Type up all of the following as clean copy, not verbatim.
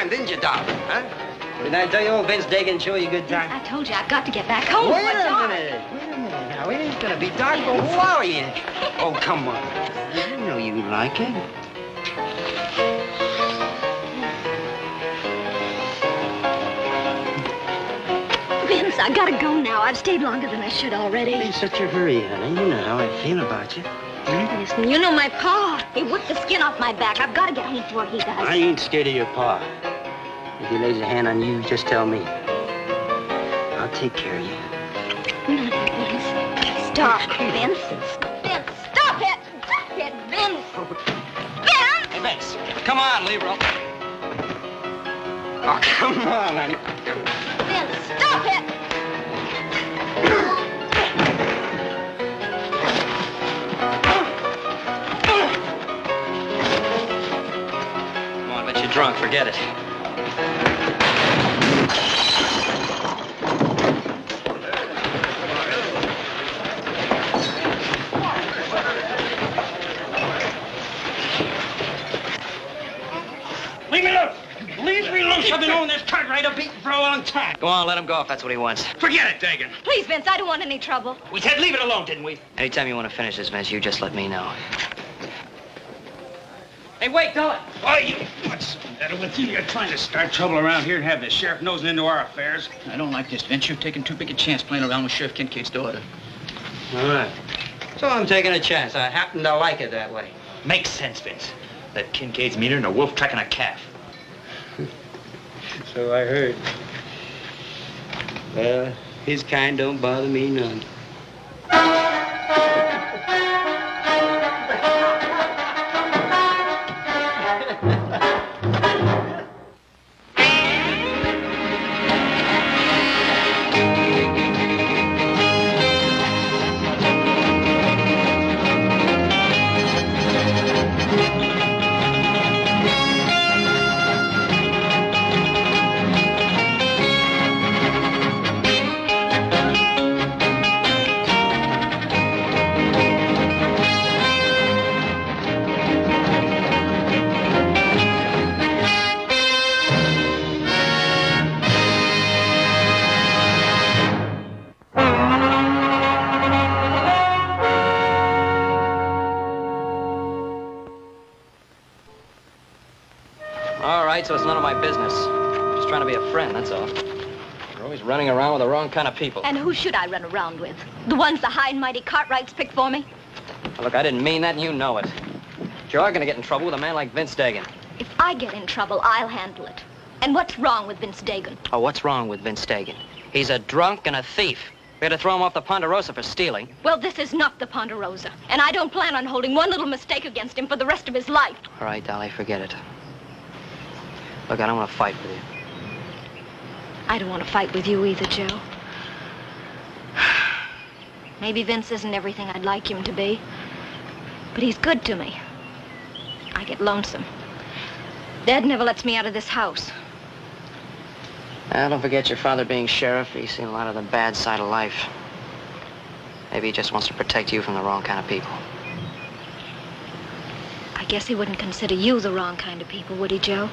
Didn't you, darling? Huh? Didn't I tell you old Vince Dagan show you a good time? I told you I've got to get back home. Wait a minute. Now, it ain't gonna be dark, but who are you? Oh, come on. I know you like it. Vince, I gotta go now. I've stayed longer than I should already. Ain't such a hurry, honey. You know how I feel about you. Listen, you know my pa. He whipped the skin off my back. I've got to get home before he does. I ain't scared of your pa. If he lays a hand on you, just tell me. I'll take care of you. No, Vince. Stop, Vince. Vince, stop it! Stop it, Vince! Vince! Hey, Vince, come on, leave her alone. Oh, come on, honey. Vince, stop it! Come on, but you're drunk. Forget it. Leave me loose! Leave me loose! I've been on this typewriter beating for a long time. Go on, let him go if that's what he wants. Forget it, Dagan. Please, Vince, I don't want any trouble. We said leave it alone, didn't we? Anytime you want to finish this, Vince, you just let me know. Hey, wait, Dollar! Why, what's the matter with you? You're trying to start trouble around here and have the sheriff nosing into our affairs. I don't like this, Vince. You're taking too big a chance playing around with Sheriff Kincaid's daughter. All right. So I'm taking a chance. I happen to like it that way. Makes sense, Vince. That Kincaid's meaner than a wolf tracking a calf. So I heard. Well, his kind don't bother me none. So it's none of my business. Just trying to be a friend, that's all. You're always running around with the wrong kind of people. And who should I run around with? The ones the high and mighty Cartwrights picked for me? Now, look, I didn't mean that, and you know it. But you are going to get in trouble with a man like Vince Dagan. If I get in trouble, I'll handle it. And what's wrong with Vince Dagan? Oh, what's wrong with Vince Dagan? He's a drunk and a thief. We had to throw him off the Ponderosa for stealing. Well, this is not the Ponderosa. And I don't plan on holding one little mistake against him for the rest of his life. All right, Dolly, forget it. Look, I don't want to fight with you. I don't want to fight with you either, Joe. Maybe Vince isn't everything I'd like him to be, but he's good to me. I get lonesome. Dad never lets me out of this house. Well, don't forget your father being sheriff. He's seen a lot of the bad side of life. Maybe he just wants to protect you from the wrong kind of people. I guess he wouldn't consider you the wrong kind of people, would he, Joe?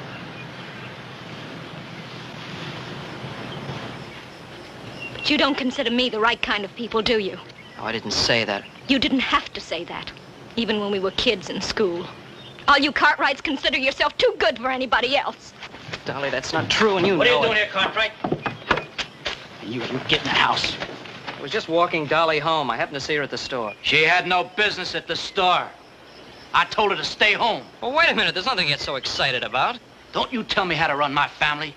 But you don't consider me the right kind of people, do you? No, I didn't say that. You didn't have to say that, even when we were kids in school. All you Cartwrights consider yourself too good for anybody else. Dolly, that's not true, and you What are know you doing it. here, Cartwright? You get in the house. I was just walking Dolly home. I happened to see her at the store. She had no business at the store. I told her to stay home. Well, wait a minute. There's nothing to get so excited about. Don't you tell me how to run my family.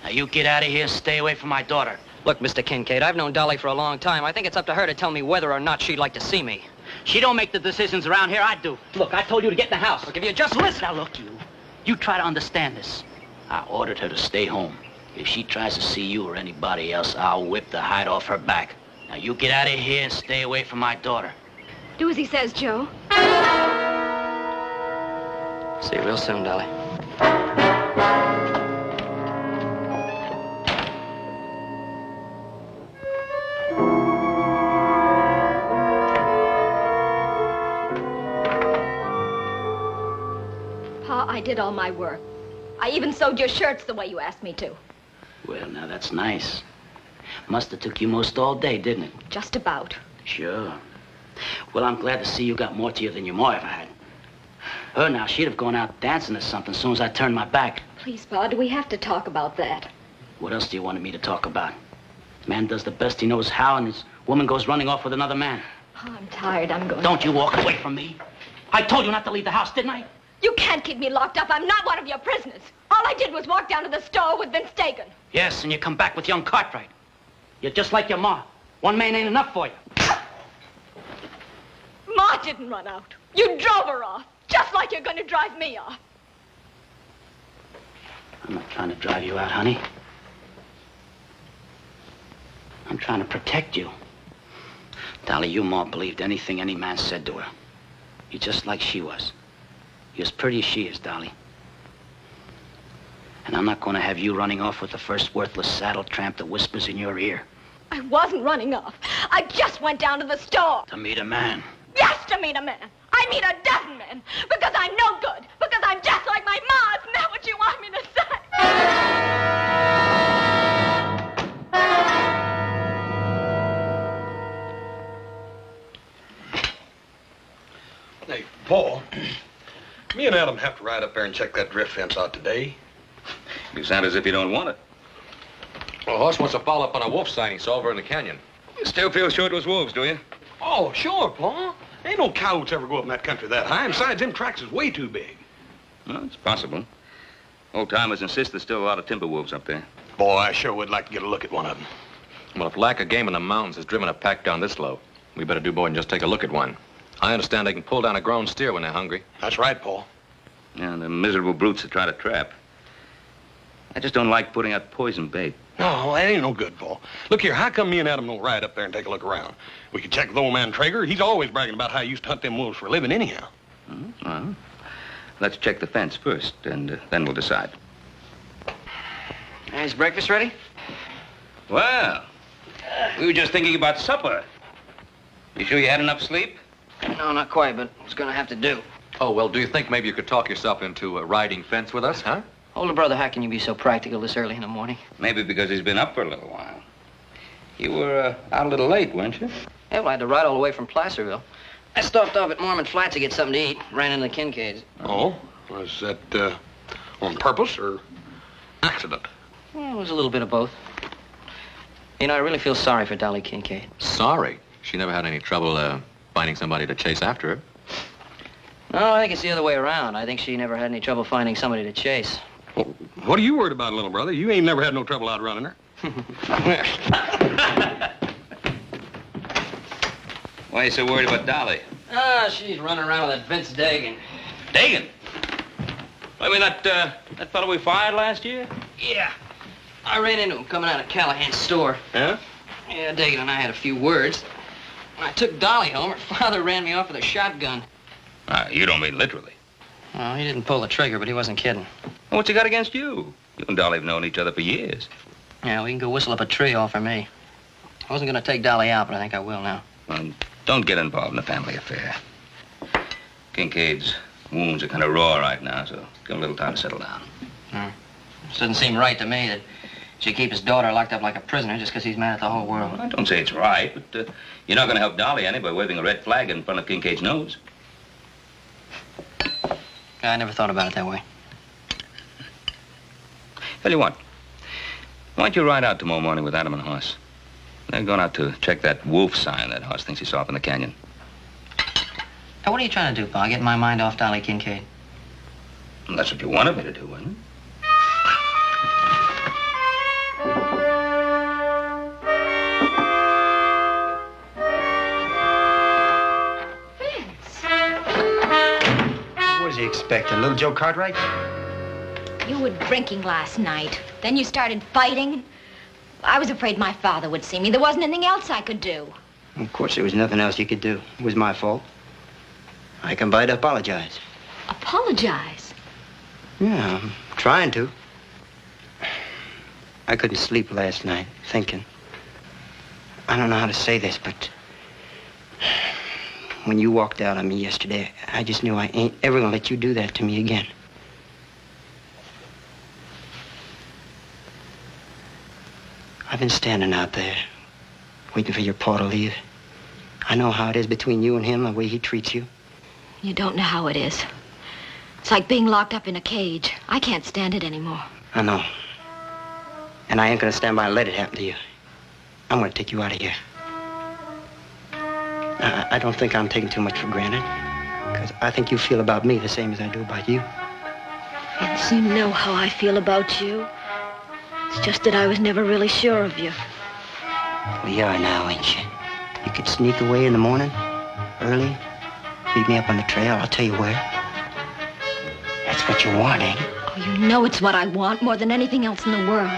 Now, you get out of here and stay away from my daughter. Look, Mr. Kincaid, I've known Dolly for a long time. I think it's up to her to tell me whether or not she'd like to see me. She don't make the decisions around here, I do. Look, I told you to get in the house. Look, if you just listen. Now, look, you try to understand this. I ordered her to stay home. If she tries to see you or anybody else, I'll whip the hide off her back. Now, you get out of here and stay away from my daughter. Do as he says, Joe. See you real soon, Dolly. Pa, I did all my work. I even sewed your shirts the way you asked me to. Well, now that's nice. Must have took you most all day, didn't it? Just about. Sure. Well, I'm glad to see you got more to you than your ma ever had. Her now, she'd have gone out dancing or something as soon as I turned my back. Please, Pa, do we have to talk about that? What else do you want me to talk about? Man does the best he knows how, and his woman goes running off with another man. Pa, I'm tired. I'm going. Don't you walk away from me. I told you not to leave the house, didn't I? You can't keep me locked up. I'm not one of your prisoners. All I did was walk down to the store with Vince Dagan. Yes, and you come back with young Cartwright. You're just like your ma. One man ain't enough for you. Ma didn't run out. You drove her off, just like you're going to drive me off. I'm not trying to drive you out, honey. I'm trying to protect you. Dolly, your ma believed anything any man said to her. You're just like she was. You're as pretty as she is, Dolly. And I'm not going to have you running off with the first worthless saddle tramp that whispers in your ear. I wasn't running off. I just went down to the store. To meet a man. Yes, to meet a man. I meet a dozen men. Because I'm no good. Because I'm just like my ma. Isn't that what you want me to say? Hey, Paul, me and Adam have to ride up there and check that drift fence out today. You sound as if you don't want it. Well, Hoss wants to follow up on a wolf sighting he saw over in the canyon. You still feel sure it was wolves, do you? Oh, sure, Paul. Ain't no coyotes ever go up in that country that high. And besides, them tracks is way too big. Well, it's possible. Old-timers insist there's still a lot of timber wolves up there. Boy, I sure would like to get a look at one of them. Well, if lack of game in the mountains has driven a pack down this low, we better do more than just take a look at one. I understand they can pull down a grown steer when they're hungry. That's right, Paul. Yeah, the miserable brutes that try to trap. I just don't like putting out poison bait. No, that ain't no good, Paul. Look here, how come me and Adam don't ride up there and take a look around? We could check with old man Traeger. He's always bragging about how he used to hunt them wolves for a living anyhow. Well, let's check the fence first, and then we'll decide. Hey, is breakfast ready? Well, we were just thinking about supper. You sure you had enough sleep? No, not quite, but it's gonna have to do. Oh, well, do you think maybe you could talk yourself into riding fence with us, huh? Older brother, how can you be so practical this early in the morning? Maybe because he's been up for a little while. You were out a little late, weren't you? Yeah, well, I had to ride all the way from Placerville. I stopped off at Mormon Flats to get something to eat. Ran into the Kincaids. Oh? Was that, on purpose or accident? Yeah, it was a little bit of both. You know, I really feel sorry for Dolly Kincaid. Sorry. She never had any trouble, finding somebody to chase after her. No, I think it's the other way around. I think she never had any trouble finding somebody to chase. Well, what are you worried about, little brother? You ain't never had no trouble outrunning her. Why are you so worried about Dolly? Ah, she's running around with that Vince Dagan. Dagan? I mean, that fellow we fired last year? Yeah. I ran into him coming out of Callahan's store. Yeah? Yeah, Dagan and I had a few words. When I took Dolly home, her father ran me off with a shotgun. You don't mean literally. Well, he didn't pull the trigger, but he wasn't kidding. Well, what's he got against you? You and Dolly have known each other for years. Yeah, we can go whistle up a tree all for me. I wasn't gonna take Dolly out, but I think I will now. Well, don't get involved in a family affair. Kincaid's wounds are kind of raw right now, so give him a little time to settle down. This doesn't seem right to me that she keep his daughter locked up like a prisoner just because he's mad at the whole world. Well, I don't say it's right, but you're not going to help Dolly any by waving a red flag in front of Kincaid's nose. I never thought about it that way. Tell you what, why don't you ride out tomorrow morning with Adam and Hoss? They're going out to check that wolf sign that Hoss thinks he saw up in the canyon. Now, what are you trying to do, Pa? Getting my mind off Dolly Kincaid? Well, that's what you wanted me to do, wasn't it? What does he expect, a little Joe Cartwright? You were drinking last night. Then you started fighting. I was afraid my father would see me. There wasn't anything else I could do. Of course there was nothing else you could do. It was my fault. I come by to apologize. Apologize? Yeah, I'm trying to. I couldn't sleep last night, thinking. I don't know how to say this, but when you walked out on me yesterday, I just knew I ain't ever gonna let you do that to me again. I've been standing out there, waiting for your pa to leave. I know how it is between you and him, the way he treats you. You don't know how it is. It's like being locked up in a cage. I can't stand it anymore. I know. And I ain't gonna stand by and let it happen to you. I'm gonna take you out of here. I don't think I'm taking too much for granted, because I think you feel about me the same as I do about you. Vince, you know how I feel about you. It's just that I was never really sure of you. Well, you are now, ain't you? You could sneak away in the morning, early, meet me up on the trail. I'll tell you where. That's what you want, ain't it? Oh, you know it's what I want more than anything else in the world.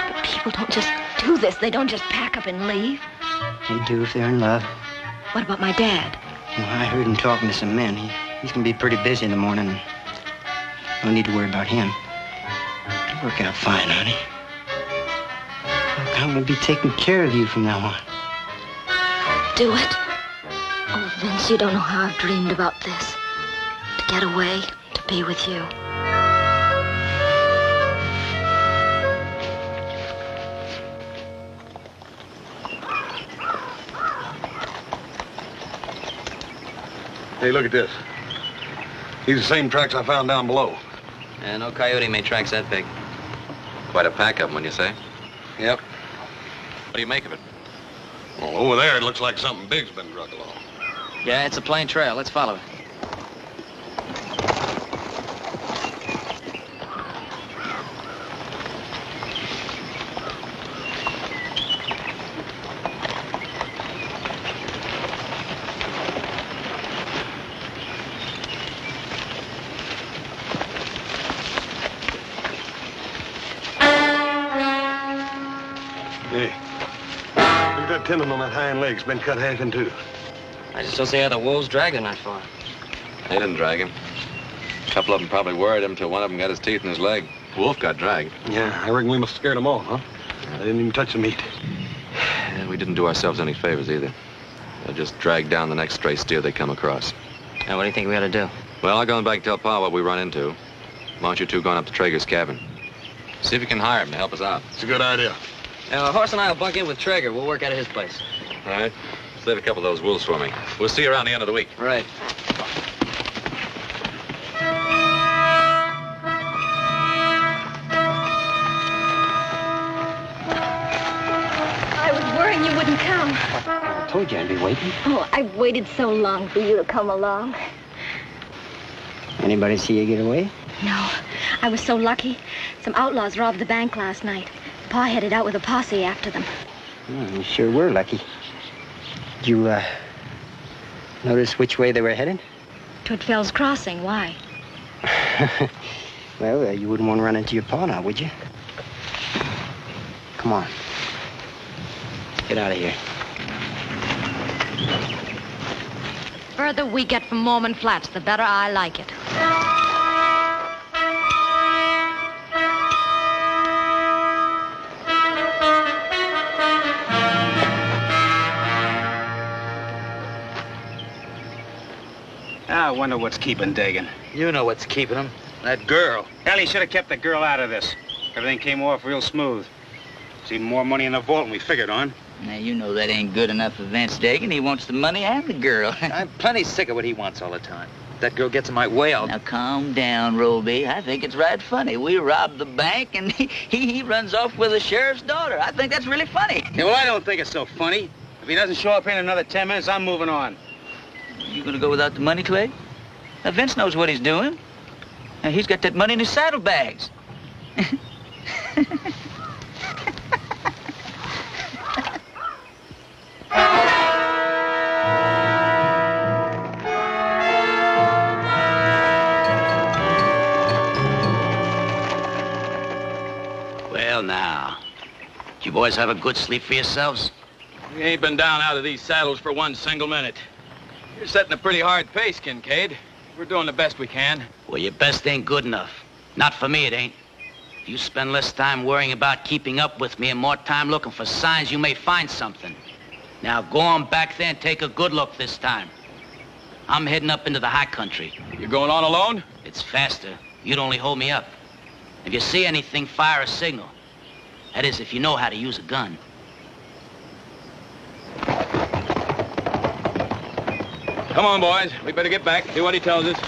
But people don't just do this. They don't just pack up and leave. They do if they're in love. What about my dad? Well, I heard him talking to some men. He's gonna be pretty busy in the morning. No need to worry about him. It'll work out fine, honey. Look, I'm gonna be taking care of you from now on. Do it? Oh, Vince, you don't know how I've dreamed about this. To get away, to be with you. Hey, look at this. These are the same tracks I found down below. And no coyote made tracks that big. Quite a pack of them, when you say. Yep. What do you make of it? Well, over there, it looks like something big's been dragged along. Yeah, it's a plain trail. Let's follow it. Hey, look at that tendon on that hind leg's been cut half in two. I just don't see how the wolves dragged him that far. They didn't drag him. A couple of them probably worried him till one of them got his teeth in his leg. Wolf got dragged. Yeah, I reckon we must have scared them off, huh? They didn't even touch the meat. And we didn't do ourselves any favors either. They'll just drag down the next stray steer they come across. Now, what do you think we ought to do? Well, I'll go back and tell Pa what we run into. Why don't you two go on up to Traeger's cabin? See if you can hire him to help us out. It's a good idea. Now, Horse and I will bunk in with Traeger. We'll work out of his place. All right. Save a couple of those wolves for me. We'll see you around the end of the week. Right. I was worrying you wouldn't come. I told you I'd be waiting. Oh, I've waited so long for you to come along. Anybody see you get away? No, I was so lucky. Some outlaws robbed the bank last night. Pa headed out with a posse after them. You sure were lucky. Did you, notice which way they were headed? Toward Fell's Crossing. Why? Well, you wouldn't want to run into your pa now, would you? Come on. Get out of here. The further we get from Mormon Flats, the better I like it. I wonder what's keeping Dagan. You know what's keeping him. That girl. Hell, he should have kept the girl out of this. Everything came off real smooth. There's even more money in the vault than we figured on. Now, you know that ain't good enough for Vince Dagan. He wants the money and the girl. I'm plenty sick of what he wants all the time. That girl gets in my way, I'll... Now, calm down, Roby. I think it's right funny. We robbed the bank, and he runs off with the sheriff's daughter. I think that's really funny. Yeah, well, I don't think it's so funny. If he doesn't show up here in another 10 minutes, I'm moving on. You gonna go without the money, Clay? Now, Vince knows what he's doing. Now, he's got that money in his saddlebags. Well, now. Did you boys have a good sleep for yourselves? We ain't been down out of these saddles for one single minute. You're setting a pretty hard pace, Kincaid. We're doing the best we can. Well, your best ain't good enough. Not for me, it ain't. If you spend less time worrying about keeping up with me and more time looking for signs, you may find something. Now go on back there and take a good look this time. I'm heading up into the high country. You're going on alone? It's faster. You'd only hold me up. If you see anything, fire a signal. That is, if you know how to use a gun. Come on, boys. We better get back, do what he tells us.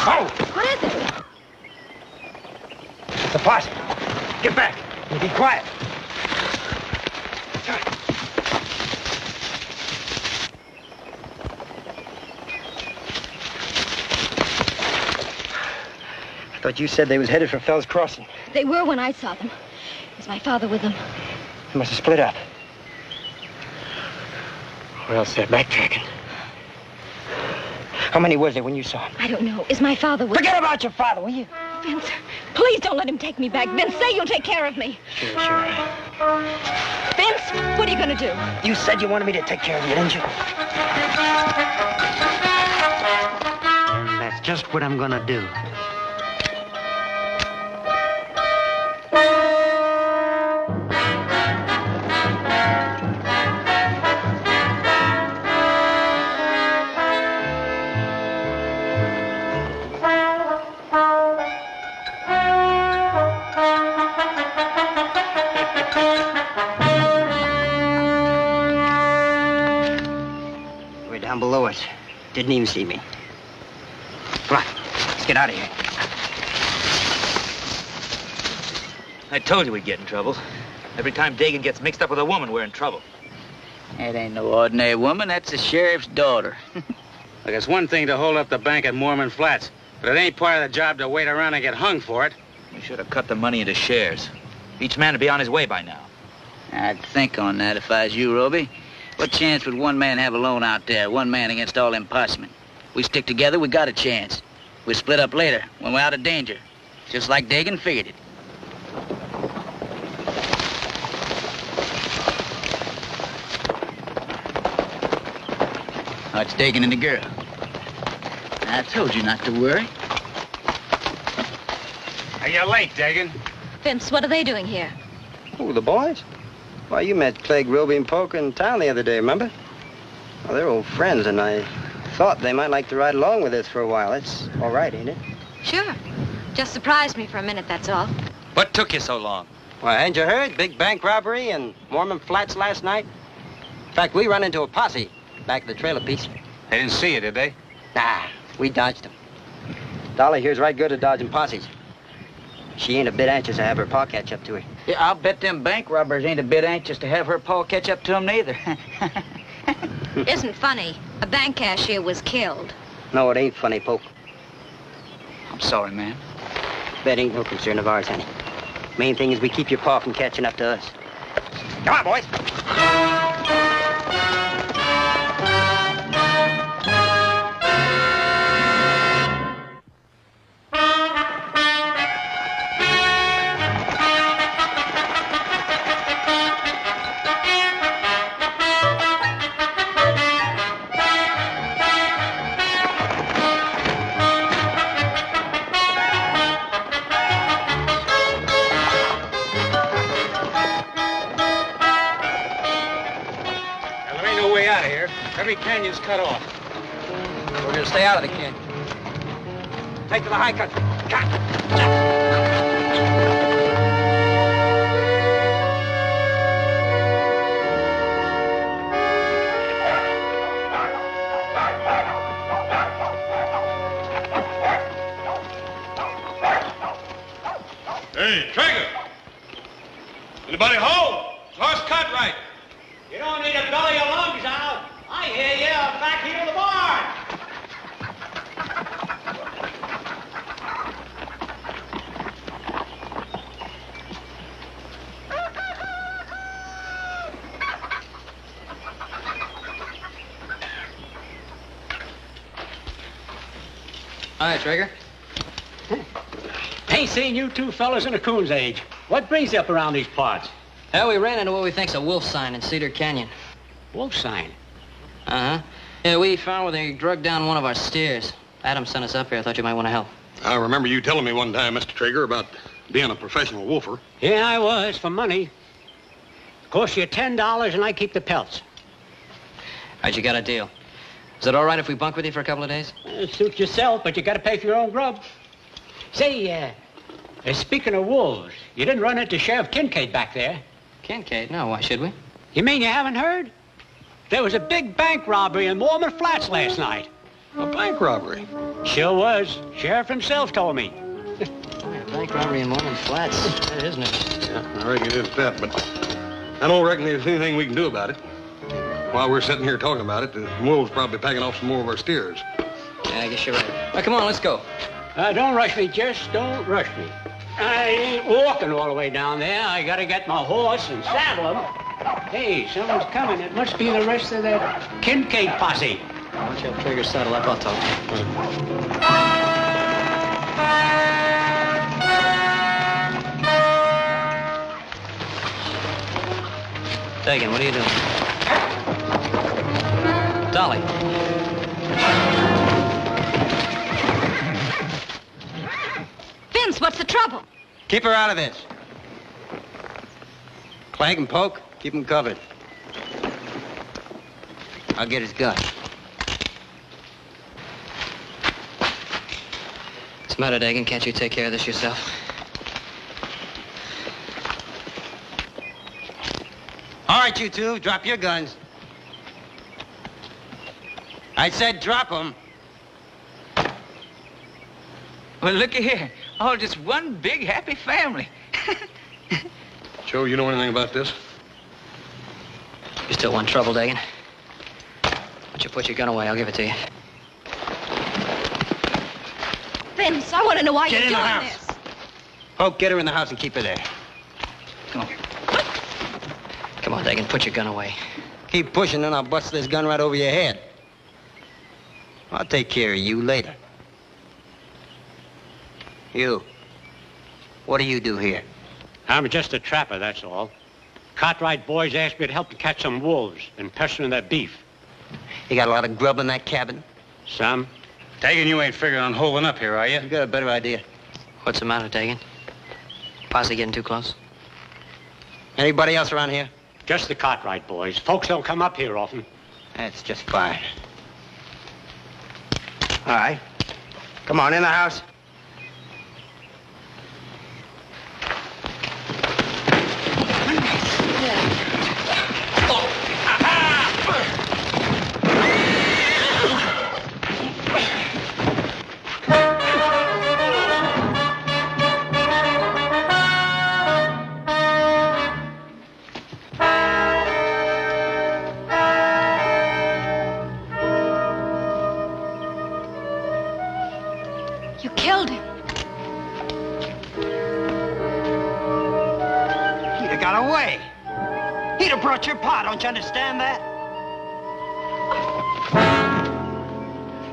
Oh! What is it? It's a posse. Get back. And be quiet. I thought you said they was headed for Fell's Crossing. They were when I saw them. Was my father with them? They must have split up. Or else they're backtracking. How many was there when you saw him? I don't know. Is my father with Forget about your father, will you? Vince, please don't let him take me back. Vince, say you'll take care of me. Sure. Vince, what are you going to do? You said you wanted me to take care of you, didn't you? And that's just what I'm gonna do. Down below us. Didn't even see me. Come on, let's get out of here. I told you we'd get in trouble. Every time Dagan gets mixed up with a woman, we're in trouble. That ain't no ordinary woman. That's the sheriff's daughter. Look, it's one thing to hold up the bank at Mormon Flats, but it ain't part of the job to wait around and get hung for it. We should have cut the money into shares. Each man would be on his way by now. I'd think on that if I was you, Roby. What chance would one man have alone out there? One man against all them possemen. We stick together, we got a chance. We split up later, when we're out of danger. Just like Dagan figured it. Oh, it's Dagan and the girl. I told you not to worry. Are you late, Dagan? Vince, what are they doing here? Who, the boys? Why, you met Clegg, Roby, and Polk in town the other day, remember? Well, they're old friends, and I thought they might like to ride along with us for a while. That's all right, ain't it? Sure. Just surprised me for a minute, that's all. What took you so long? Why, hadn't you heard? Big bank robbery in Mormon Flats last night? In fact, we run into a posse back at the trailer piece. They didn't see you, did they? Nah, we dodged them. Dolly here's right good at dodging posses. She ain't a bit anxious to have her pa catch up to her. Yeah, I'll bet them bank robbers ain't a bit anxious to have her pa catch up to them neither. Isn't funny. A bank cashier was killed. No, it ain't funny, Polk. I'm sorry, man. That ain't no concern of ours, honey. Main thing is we keep your pa from catching up to us. Come on, boys. Every canyon's cut off. We're gonna stay out of the canyon. Take to the high country. Hey, Traeger! Anybody home? Horse cut right. You don't need to belly your lungs out. I hear you back here in the barn. Hi, Traeger. Hey, ain't seen you two fellas in a coon's age. What brings you up around these parts? Hell, we ran into what we think's a wolf sign in Cedar Canyon. Wolf sign. Uh-huh. Yeah, we found where they drugged down one of our steers. Adam sent us up here. I thought you might want to help. I remember you telling me one time, Mr. Traeger, about being a professional wolfer. Yeah, I was, for money. Cost you $10 and I keep the pelts. All right, you got a deal. Is it all right if we bunk with you for a couple of days? Suit yourself, but you gotta pay for your own grub. Say, speaking of wolves, you didn't run into Sheriff Kincaid back there. Kincaid? No, why should we? You mean you haven't heard? There was a big bank robbery in Mormon Flats last night. A bank robbery? Sure was. Sheriff himself told me. Oh, yeah, bank robbery in Mormon Flats. That is news. Yeah, I reckon it is that, but I don't reckon there's anything we can do about it. While we're sitting here talking about it, the wolves probably packing off some more of our steers. Yeah, I guess you're right. All right, come on, let's go. Don't rush me, Jess. Don't rush me. I ain't walking all the way down there. I gotta get my horse and saddle him. Hey, someone's coming. It must be the rest of that Kincaid posse. Why don't you have Traeger saddle up? I'll talk to you. Dagan, what are you doing? Dolly. Vince, what's the trouble? Keep her out of this. Clank and poke, keep him covered. I'll get his gun. What's the matter, Dagan? Can't you take care of this yourself? All right, you two, drop your guns. I said drop them. Well, looky here. All just one big happy family. Joe, you know anything about this? You still want trouble, Dagan? Why don't you put your gun away? I'll give it to you. Vince, I want to know why Get you're in the doing house. this. Poke, get her in the house and keep her there. Come on. Come on, Dagan, put your gun away. Keep pushing and I'll bust this gun right over your head. I'll take care of you later. You. What do you do here? I'm just a trapper, that's all. Cartwright boys asked me to help to catch some wolves and pestering their beef. You got a lot of grub in that cabin? Some. Dagan, you ain't figuring on holding up here, are you? You got a better idea. What's the matter, Dagan? Posse getting too close? Anybody else around here? Just the Cartwright boys. Folks don't come up here often. That's just fine. All right. Come on, in the house. You killed him. He'd have got away. He'd have brought your pa, don't you understand that?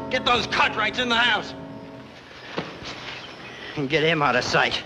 Get those Cartwrights in the house. And get him out of sight.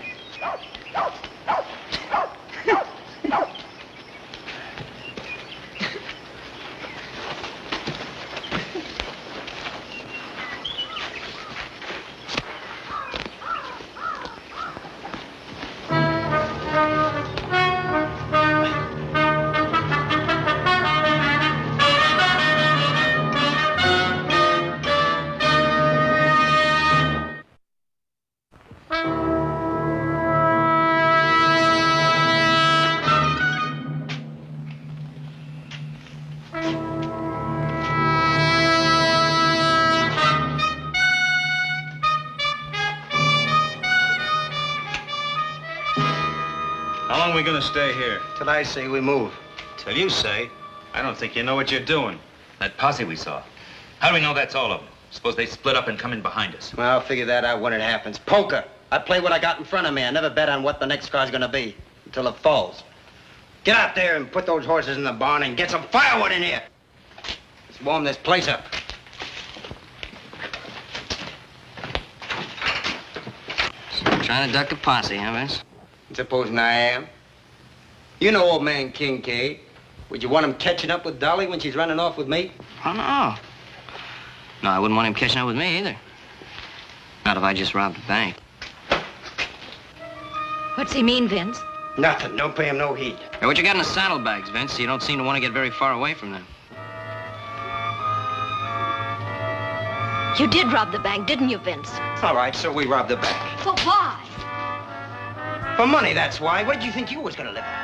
How long are we gonna stay here? Till I say we move. Till you say. I don't think you know what you're doing. That posse we saw. How do we know that's all of them? Suppose they split up and come in behind us. Well, I'll figure that out when it happens. Poker. I play what I got in front of me. I never bet on what the next car's gonna be until it falls. Get out there and put those horses in the barn and get some firewood in here. Let's warm this place up. Trying to duck the posse, huh, Vince? Supposing I am. You know old man Kincaid. Would you want him catching up with Dolly when she's running off with me? Oh, no. No, I wouldn't want him catching up with me either. Not if I just robbed a bank. What's he mean, Vince? Nothing. Don't pay him no heed. Hey, what you got in the saddlebags, Vince? You don't seem to want to get very far away from them. You did rob the bank, didn't you, Vince? All right, so we robbed the bank. But why? For money, that's why. What did you think you was gonna live on?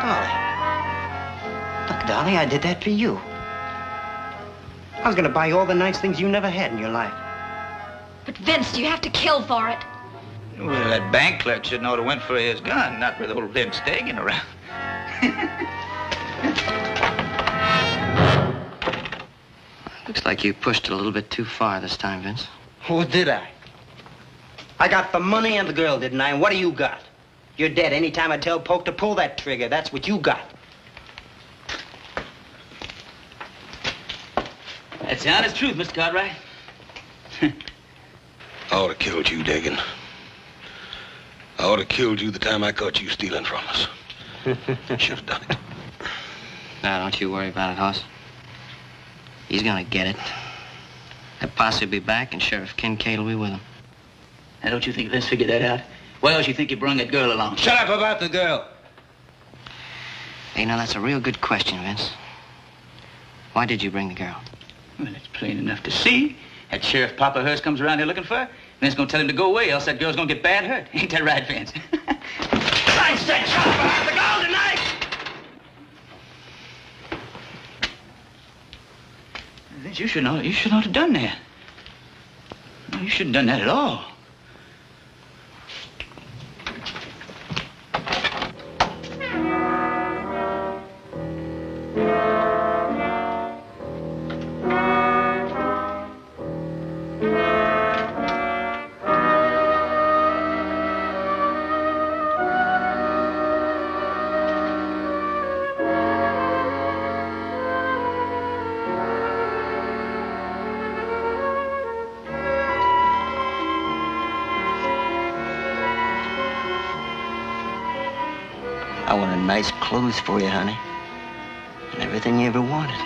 Dolly. Look, Dolly, I did that for you. I was gonna buy you all the nice things you never had in your life. But Vince, you have to kill for it. Well, that bank clerk should know to went for his gun, not with old Lynn Stegan around. Looks like you pushed it a little bit too far this time, Vince. Oh, did I? I got the money and the girl, didn't I? And what do you got? You're dead. Anytime I tell Polk to pull that trigger, that's what you got. That's the honest truth, Mr. Cartwright. I ought to killed you, Dagan. I ought to killed you the time I caught you stealing from us. Should have done it. Now, don't you worry about it, Hoss. He's gonna get it. That posse will be back, and Sheriff Kincaid will be with him. Now, don't you think Vince figured that out? Why else you think you brung that girl along? Shut up about the girl. Hey, now, that's a real good question, Vince. Why did you bring the girl? Well, it's plain enough to see. That Sheriff Papa Hearst comes around here looking for her. Vince gonna tell him to go away, else that girl's gonna get bad hurt. Ain't that right, Vince? I said shut up about the girl tonight! Vince, you shouldn't have done that. No, you shouldn't have done that at all. I wanted nice clothes for you, honey. And everything you ever wanted.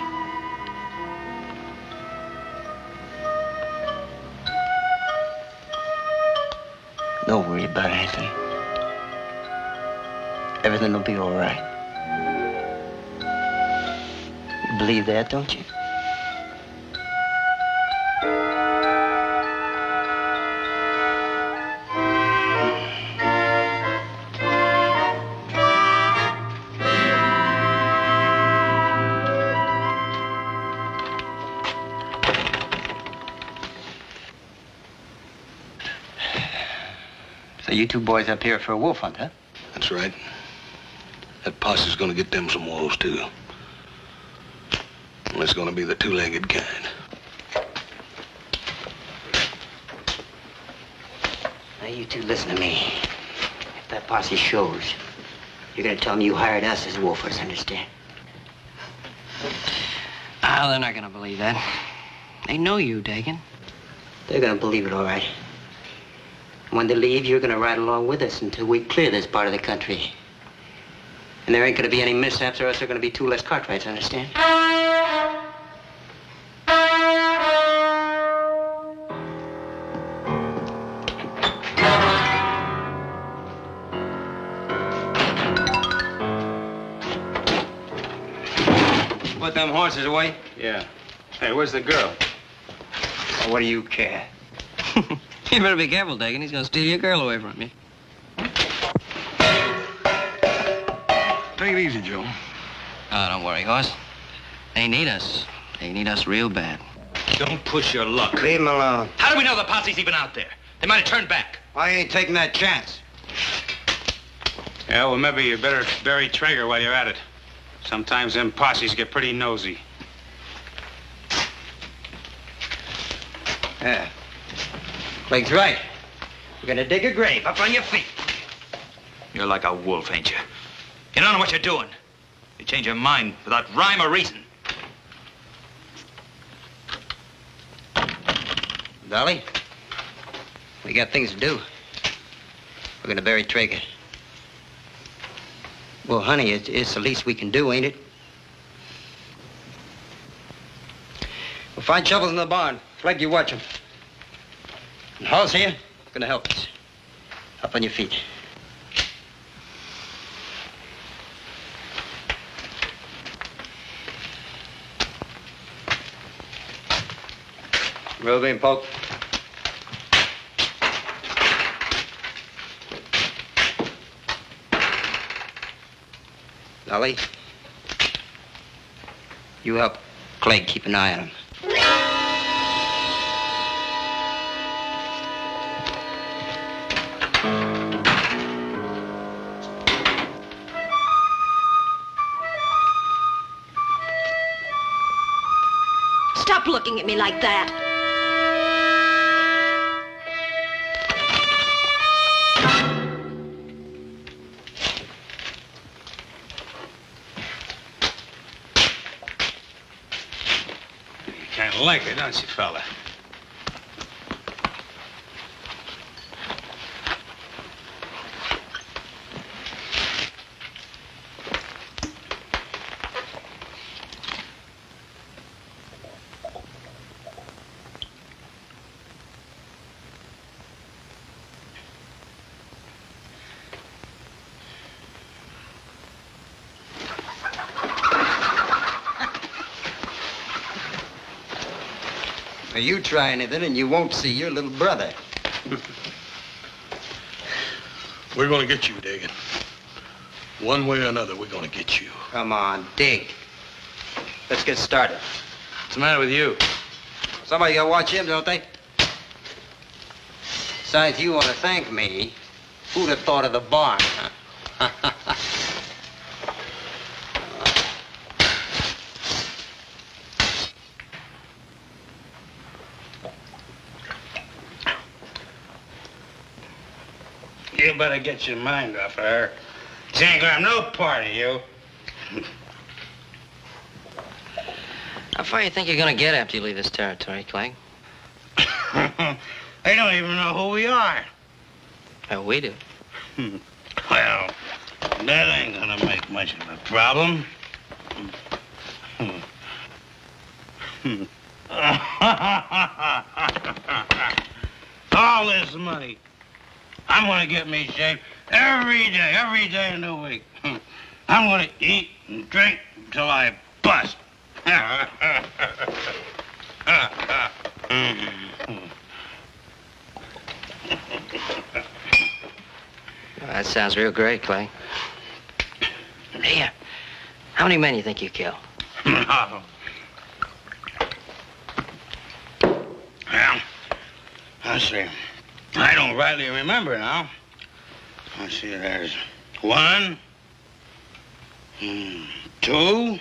Don't worry about anything. Everything will be all right. You believe that, don't you? So you two boys up here for a wolf hunt, huh? That's right. That posse's gonna get them some wolves, too. And it's gonna be the two-legged kind. Now, you two listen to me. If that posse shows, you're gonna tell them you hired us as wolfers, understand? Ah, they're not gonna believe that. They know you, Dagan. They're gonna believe it, all right. When they leave, you're gonna ride along with us until we clear this part of the country. And there ain't gonna be any mishaps, or else there are gonna be two less Cartwrights, understand? Put them horses away. Yeah. Hey, where's the girl? What do you care? You better be careful, Dagan. He's gonna steal your girl away from you. Take it easy, Joe. Oh, don't worry, Hoss. They need us. They need us real bad. Don't push your luck. Leave him alone. How do we know the posse's even out there? They might have turned back. I ain't taking that chance. Yeah, well, maybe you better bury Traeger while you're at it. Sometimes them posses get pretty nosy. Yeah. Clegg's right. You're gonna dig a grave up on your feet. You're like a wolf, ain't you? You don't know what you're doing. You change your mind without rhyme or reason. Dolly, We got things to do. We're gonna bury Traeger. Well, honey, it's the least we can do, ain't it? We'll find shovels in the barn. Flag, you watch them. And Hall's here, gonna help us. Up on your feet. Ruby and Polk. Dolly, you help Clegg keep an eye on him. Stop looking at me like that. Kind of like it, don't you, fella? Now, you try anything and you won't see your little brother. We're gonna get you, Dagan. One way or another, we're gonna get you. Come on, dig. Let's get started. What's the matter with you? Somebody gotta watch him, don't they? Besides, you want to thank me. Who'd have thought of the barn, huh? You better get your mind off of her. She ain't gonna have no part of you. How far you think you're gonna get after you leave this territory, Clegg? They don't even know who we are. Oh, we do. Well, that ain't gonna make much of a problem. All this money. I'm gonna get me shaved every day in the week. I'm gonna eat and drink until I bust. That sounds real great, Clegg. Here, how many men you think you killed? Well, let's see. I don't rightly remember now. Let's see, there's 1, 2.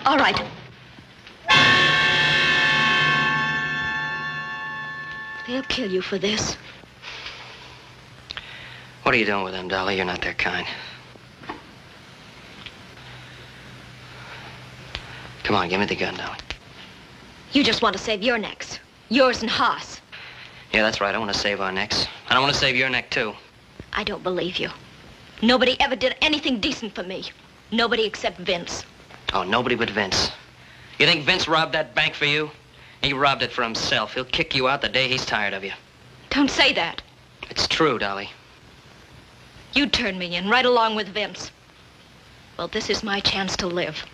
All right. They'll kill you for this. What are you doing with them, Dolly? You're not their kind. Come on, give me the gun, Dolly. You just want to save your necks. Yours and Haas. Yeah, that's right. I want to save our necks. And I want to save your neck, too. I don't believe you. Nobody ever did anything decent for me. Nobody except Vince. Oh, nobody but Vince. You think Vince robbed that bank for you? He robbed it for himself. He'll kick you out the day he's tired of you. Don't say that. It's true, Dolly. You turned me in right along with Vince. Well, this is my chance to live.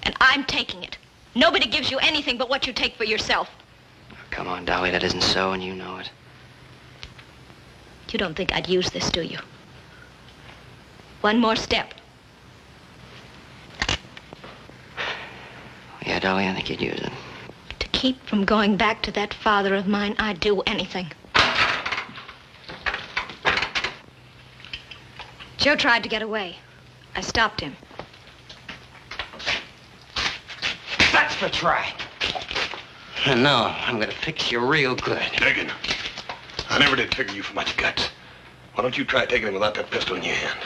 And I'm taking it. Nobody gives you anything but what you take for yourself. Oh, come on, Dolly. That isn't so, and you know it. You don't think I'd use this, do you? One more step. Yeah, Dolly, I think you'd use it. To keep from going back to that father of mine, I'd do anything. Joe tried to get away. I stopped him. That's the try. And now I'm gonna fix you real good. Dagan, I never did figure you for much guts. Why don't you try taking him without that pistol in your hand?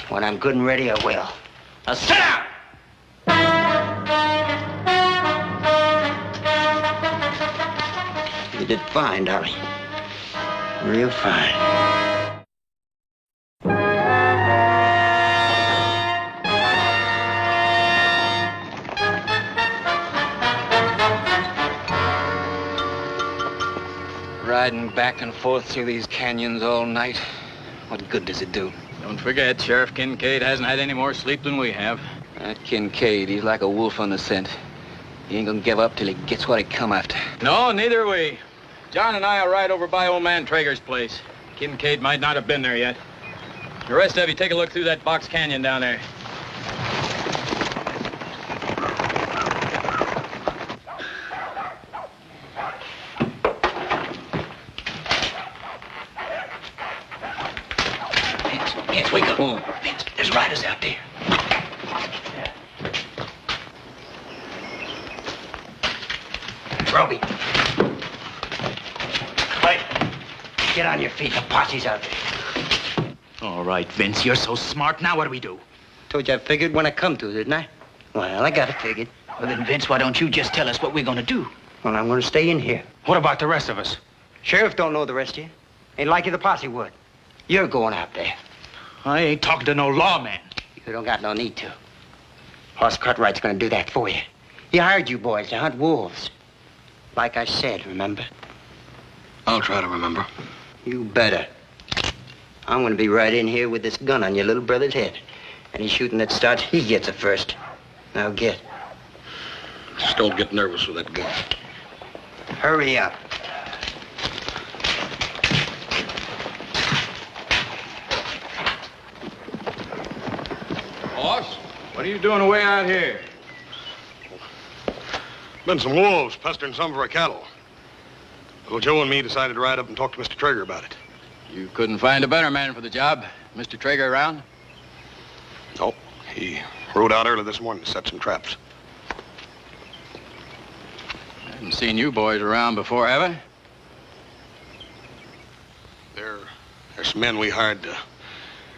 When I'm good and ready, I will. Now sit down! You did fine, Dolly. Real fine. Riding back and forth through these canyons all night. What good does it do? Don't forget, Sheriff Kincaid hasn't had any more sleep than we have. That Kincaid, he's like a wolf on the scent. He ain't gonna give up till he gets what he come after. No, neither are we. John and I will ride over by old man Traeger's place. Kincaid might not have been there yet. The rest of you take a look through that box canyon down there. Vince, wake up. Vince, there's riders out there. Roby. Wait. Get on your feet. The posse's out there. All right, Vince, you're so smart. Now what do we do? Told you I figured when I come to, didn't I? Well, I got it figured. Well, then, Vince, why don't you just tell us what we're gonna do? Well, I'm gonna stay in here. What about the rest of us? Sheriff don't know the rest of you. Ain't like you the posse would. You're going out there. I ain't talking to no lawman. You don't got no need to. Hoss Cartwright's gonna do that for you. He hired you boys to hunt wolves. Like I said, remember? I'll try to remember. You better. I'm gonna be right in here with this gun on your little brother's head. Any shooting that starts, he gets it first. Now get. Just don't get nervous with that gun. Hurry up. Boss, what are you doing away out here? Been some wolves pestering some of our cattle. Little Joe and me decided to ride up and talk to Mr. Traeger about it. You couldn't find a better man for the job. Mr. Traeger around? Nope. He rode out early this morning to set some traps. I haven't seen you boys around before, have I? There's some men we hired to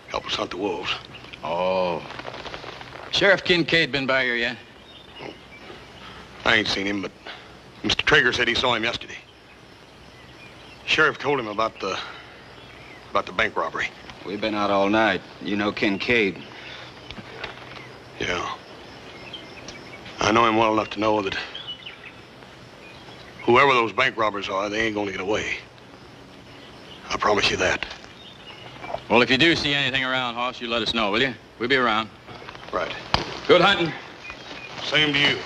help us hunt the wolves. Oh. Sheriff Kincaid been by here yet? I ain't seen him, but Mr. Traeger said he saw him yesterday. Sheriff told him about the bank robbery. We've been out all night. You know Kincaid. Yeah. I know him well enough to know that whoever those bank robbers are, they ain't gonna get away. I promise you that. Well, if you do see anything around, Hoss, you let us know, will you? We'll be around. Right. Good hunting. Same to you.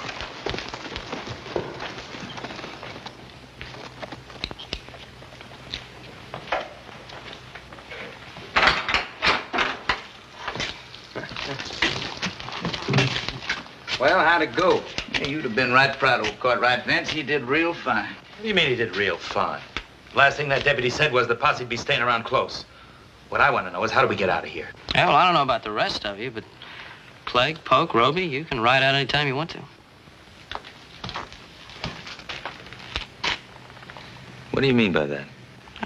Well, how'd it go? Hey, you'd have been right proud of old Cartwright, Vince. He did real fine. What do you mean he did real fine? Last thing that deputy said was the posse'd be staying around close. What I want to know is how do we get out of here? Yeah, well, I don't know about the rest of you, but Clegg, Poke, Roby, you can ride out any time you want to. What do you mean by that?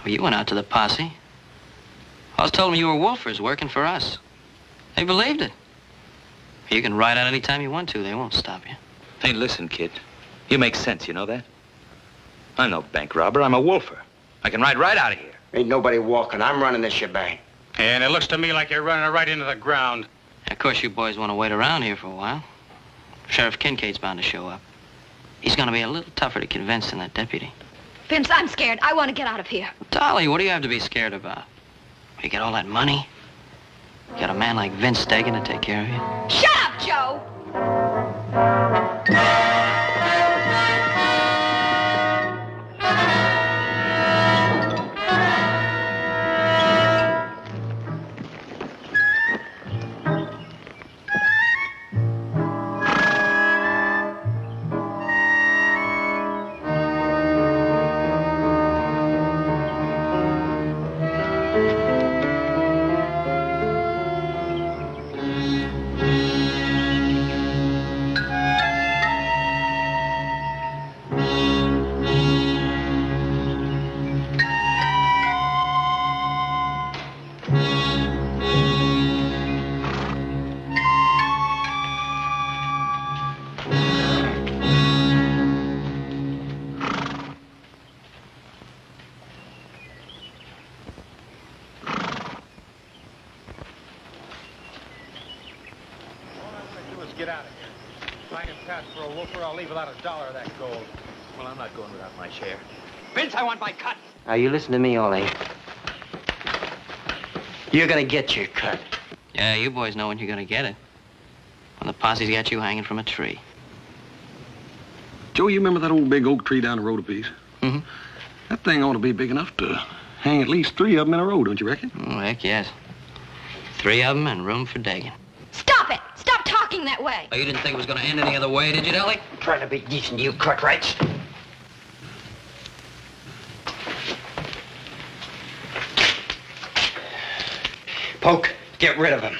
Well, you went out to the posse. I was told them you were wolfers working for us. They believed it. You can ride out any time you want to. They won't stop you. Hey, listen, kid. You make sense, you know that? I'm no bank robber. I'm a wolfer. I can ride right out of here. Ain't nobody walking. I'm running this shebang. And it looks to me like you're running right into the ground. Of course, you boys want to wait around here for a while. Sheriff Kincaid's bound to show up. He's going to be a little tougher to convince than that deputy. Vince, I'm scared. I want to get out of here. Dolly, what do you have to be scared about? You get all that money? You got a man like Vince Stegan to take care of you? Shut up, Joe! get out of here. If I can pass for a wolfer, I'll leave without $1 of that gold. Well, I'm not going without my share. Vince, I want my cut. Now, you listen to me, Ollie. You're gonna get your cut. Yeah, you boys know when you're gonna get it. When the posse's got you hanging from a tree. Joe, you remember that old big oak tree down the road a piece? Mm-hmm. That thing ought to be big enough to hang at least 3 of them in a row, don't you reckon? Oh, heck yes. 3 of them and room for Dagan. Stop it! Stop talking that way! Oh, you didn't think it was gonna end any other way, did you, Dolly? Trying to be decent, you Cartwrights. Poke, get rid of him.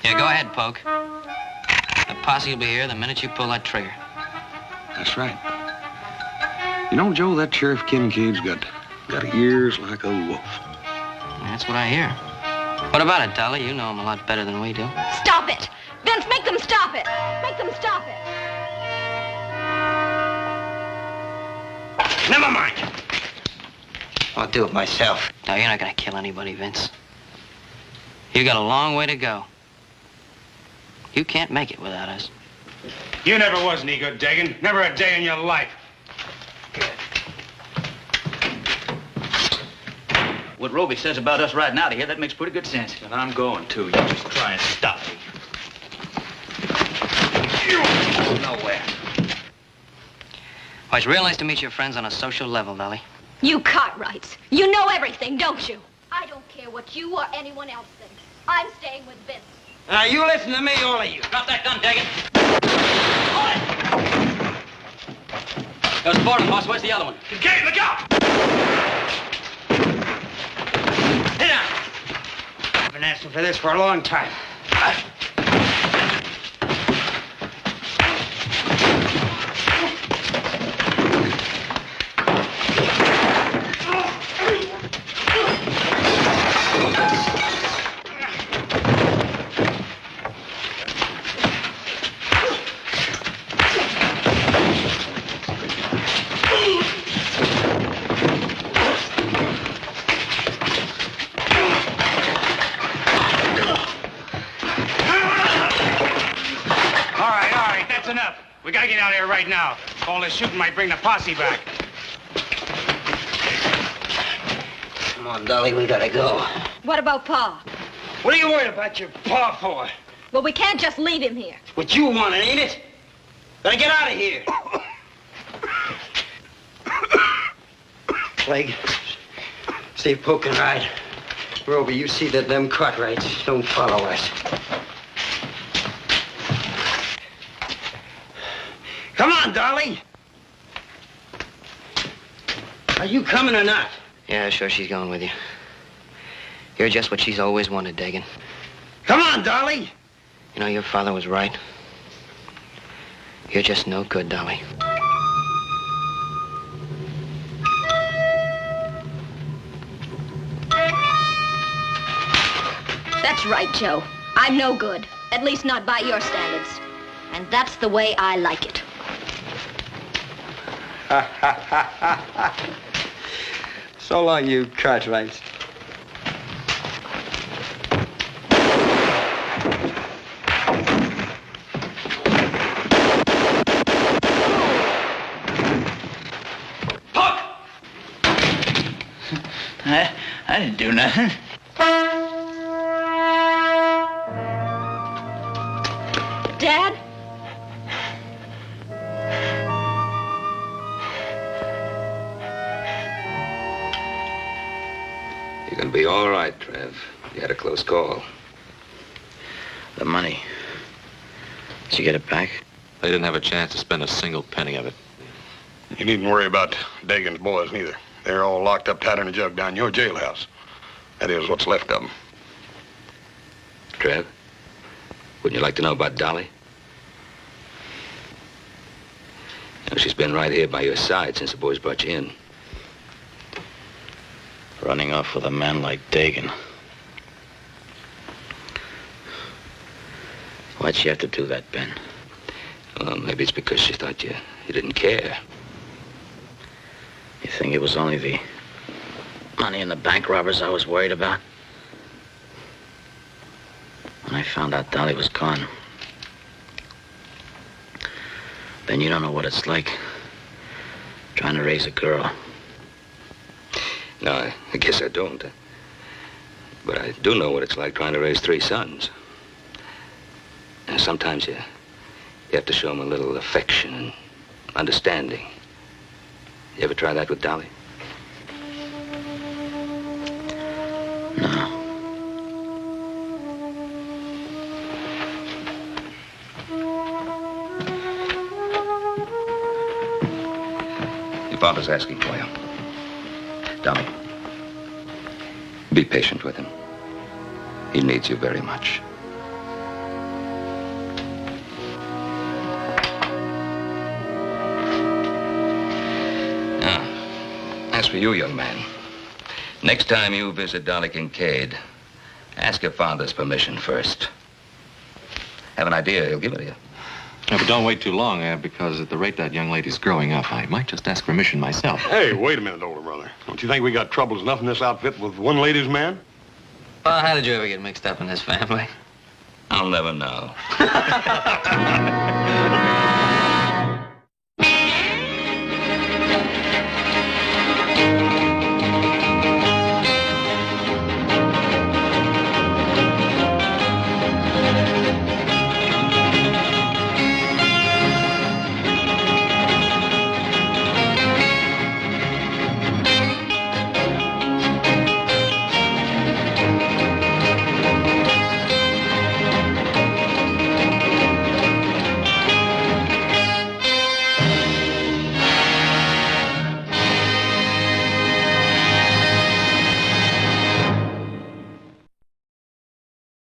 Yeah, go ahead, Poke. The posse will be here the minute you pull that trigger. That's right. You know, Joe, that Sheriff Kincaid's got ears like a wolf. That's what I hear. What about it, Dolly? You know him a lot better than we do. Stop it! Vince, make them stop it! Make them stop it! Never mind. I'll do it myself. No, you're not gonna kill anybody, Vince. You got a long way to go. You can't make it without us. You never was any good, Dagan. Never a day in your life. What Roby says about us riding out of here, that makes pretty good sense. And I'm going, too. You just try and stop me. Nowhere. Well, it's real nice to meet your friends on a social level, Dolly. You Cartwrights, you know everything, don't you? I don't care what you or anyone else thinks. I'm staying with Vince. Now, you listen to me, all of you. Drop that gun, Dagan. There's 4 of them, boss. Where's the other one? Kincaid, look out! Sit down. I've been asking for this for a long time. We gotta get out of here right now. All this shooting might bring the posse back. Come on, Dolly, we gotta go. What about Pa? What are you worried about your pa for? Well, we can't just leave him here. What you wanted, ain't it? Gotta get out of here. Clegg, see if Poke can ride. Roby, you see that them Cartwrights don't follow us. Come on, Dolly. Are you coming or not? Yeah, sure, she's going with you. You're just what she's always wanted, Dagan. Come on, Dolly. You know, your father was right. You're just no good, Dolly. That's right, Joe. I'm no good. At least not by your standards. And that's the way I like it. So long, you Cartwrights. I didn't do nothing. Dad? You're gonna be all right, Trev. You had a close call. The money. Did you get it back? They didn't have a chance to spend a single penny of it. You needn't worry about Dagan's boys, neither. They're all locked up tight in a jug down your jailhouse. That is what's left of them. Trev, wouldn't you like to know about Dolly? You know, she's been right here by your side since the boys brought you in. Running off with a man like Dagan. Why'd she have to do that, Ben? Well, maybe it's because she thought you didn't care. You think it was only the money and the bank robbers I was worried about? found out Dolly was gone. Ben, you don't know what it's like trying to raise a girl. No, I guess I don't. But I do know what it's like trying to raise 3 sons. And sometimes you have to show them a little affection and understanding. You ever try that with Dolly? No. Your father's asking for you. Dolly, be patient with him. He needs you very much. Now, as for you, young man, next time you visit Dolly Kincaid, ask your father's permission first. Have an idea, he'll give it to you. Yeah, but don't wait too long, because at the rate that young lady's growing up, I might just ask permission myself. Hey, wait a minute, older brother. Don't you think we got troubles enough in this outfit with one lady's man? Well, how did you ever get mixed up in this family? I'll never know.